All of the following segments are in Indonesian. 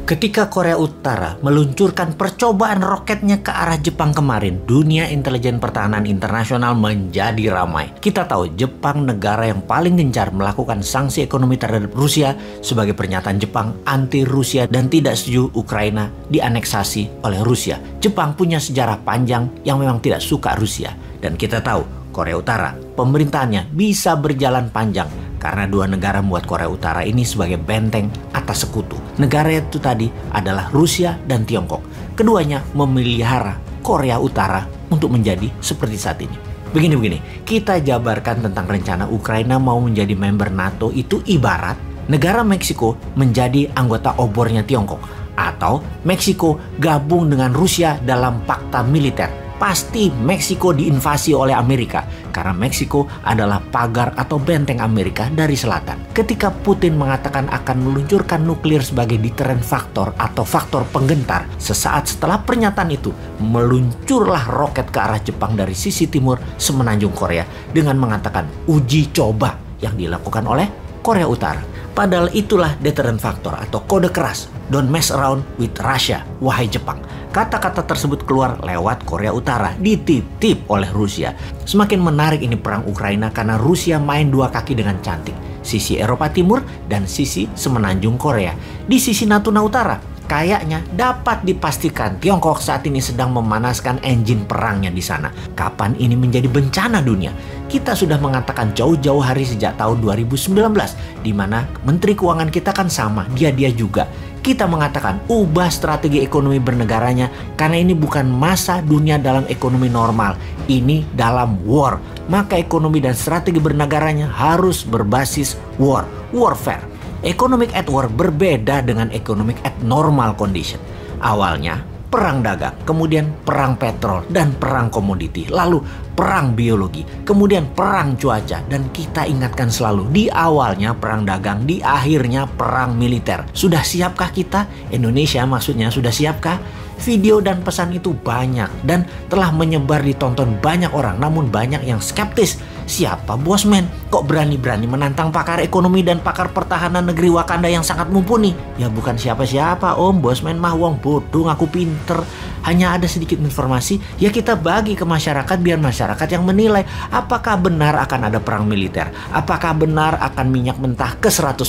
Ketika Korea Utara meluncurkan percobaan roketnya ke arah Jepang kemarin, dunia intelijen pertahanan internasional menjadi ramai. Kita tahu Jepang negara yang paling gencar melakukan sanksi ekonomi terhadap Rusia sebagai pernyataan Jepang anti Rusia dan tidak setuju Ukraina dianeksasi oleh Rusia. Jepang punya sejarah panjang yang memang tidak suka Rusia. Dan kita tahu Korea Utara, pemerintahannya bisa berjalan panjang karena dua negara membuat Korea Utara ini sebagai benteng atas sekutu. Negara itu tadi adalah Rusia dan Tiongkok. Keduanya memelihara Korea Utara untuk menjadi seperti saat ini. Begini, kita jabarkan tentang rencana Ukraina mau menjadi member NATO itu ibarat negara Meksiko menjadi anggota obornya Tiongkok. Atau Meksiko gabung dengan Rusia dalam fakta militer. Pasti Meksiko diinvasi oleh Amerika karena Meksiko adalah pagar atau benteng Amerika dari selatan. Ketika Putin mengatakan akan meluncurkan nuklir sebagai deterrent factor atau faktor penggentar, sesaat setelah pernyataan itu meluncurlah roket ke arah Jepang dari sisi timur semenanjung Korea dengan mengatakan uji coba yang dilakukan oleh Korea Utara. Padahal itulah deterrent factor atau kode keras. Don't mess around with Russia, wahai Jepang. Kata-kata tersebut keluar lewat Korea Utara, dititip oleh Rusia. Semakin menarik ini perang Ukraina karena Rusia main dua kaki dengan cantik. Sisi Eropa Timur dan sisi semenanjung Korea. Di sisi Natuna Utara, kayaknya dapat dipastikan Tiongkok saat ini sedang memanaskan engine perangnya di sana. Kapan ini menjadi bencana dunia? Kita sudah mengatakan jauh-jauh hari sejak tahun 2019, di mana Menteri Keuangan kita kan sama, dia juga. Kita mengatakan ubah strategi ekonomi bernegaranya karena ini bukan masa dunia dalam ekonomi normal. Ini dalam war. Maka ekonomi dan strategi bernegaranya harus berbasis warfare. Economic at war berbeda dengan economic at normal condition. Awalnya perang dagang, kemudian perang petrol dan perang komoditi, lalu perang biologi, kemudian perang cuaca. Dan kita ingatkan selalu, di awalnya perang dagang, di akhirnya perang militer. Sudah siapkah kita? Indonesia maksudnya sudah siapkah? Video dan pesan itu banyak dan telah menyebar ditonton banyak orang, namun banyak yang skeptis. Siapa Bosman? Kok berani-berani menantang pakar ekonomi dan pakar pertahanan negeri Wakanda yang sangat mumpuni? Ya bukan siapa-siapa Om, Bosman mah wong bodoh ngaku pinter. Hanya ada sedikit informasi, ya kita bagi ke masyarakat biar masyarakat yang menilai apakah benar akan ada perang militer, apakah benar akan minyak mentah ke $100,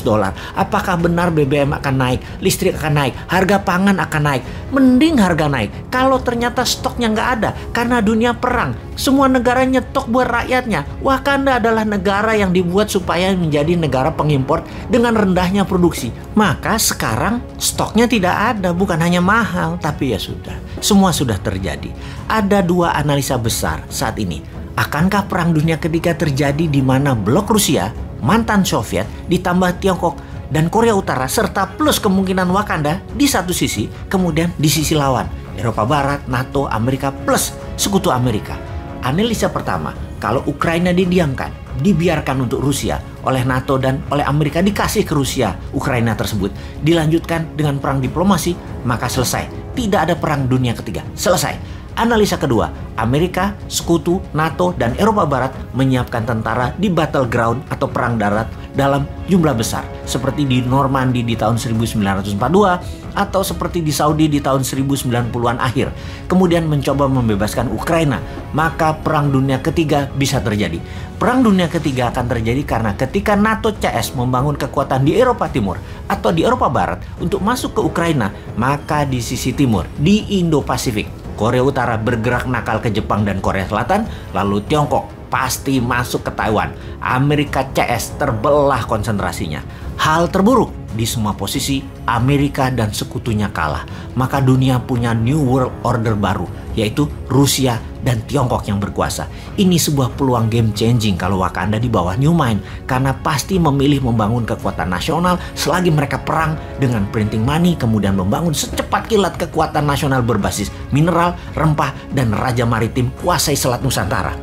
apakah benar BBM akan naik, listrik akan naik, harga pangan akan naik. Mending harga naik kalau ternyata stoknya nggak ada karena dunia perang. Semua negara nyetok buat rakyatnya. Wakanda adalah negara yang dibuat supaya menjadi negara pengimpor dengan rendahnya produksi. Maka sekarang stoknya tidak ada, bukan hanya mahal, tapi ya sudah. Semua sudah terjadi. Ada dua analisa besar saat ini. Akankah perang dunia ketiga terjadi di mana blok Rusia, mantan Soviet, ditambah Tiongkok dan Korea Utara serta plus kemungkinan Wakanda di satu sisi, kemudian di sisi lawan Eropa Barat, NATO, Amerika plus sekutu Amerika. Analisa pertama, kalau Ukraina didiamkan, dibiarkan untuk Rusia oleh NATO dan oleh Amerika, dikasih ke Rusia Ukraina tersebut, dilanjutkan dengan perang diplomasi, maka selesai. Tidak ada perang dunia ketiga, selesai. Analisa kedua, Amerika, sekutu, NATO, dan Eropa Barat menyiapkan tentara di battleground atau perang darat dalam jumlah besar. Seperti di Normandy di tahun 1942 atau seperti di Saudi di tahun 1090-an akhir. Kemudian mencoba membebaskan Ukraina. Maka perang dunia ketiga bisa terjadi. Perang dunia ketiga akan terjadi karena ketika NATO CS membangun kekuatan di Eropa Timur atau di Eropa Barat untuk masuk ke Ukraina, maka di sisi timur, di Indo-Pasifik, Korea Utara bergerak nakal ke Jepang dan Korea Selatan, lalu Tiongkok pasti masuk ke Taiwan. Amerika CS terbelah konsentrasinya. Hal terburuk, di semua posisi Amerika dan sekutunya kalah. Maka dunia punya New World Order baru, yaitu Rusia dan Tiongkok yang berkuasa. Ini sebuah peluang game changing kalau Wakanda di bawah New Mind, karena pasti memilih membangun kekuatan nasional selagi mereka perang dengan printing money, kemudian membangun secepat kilat kekuatan nasional berbasis mineral, rempah, dan raja maritim kuasai Selat Nusantara.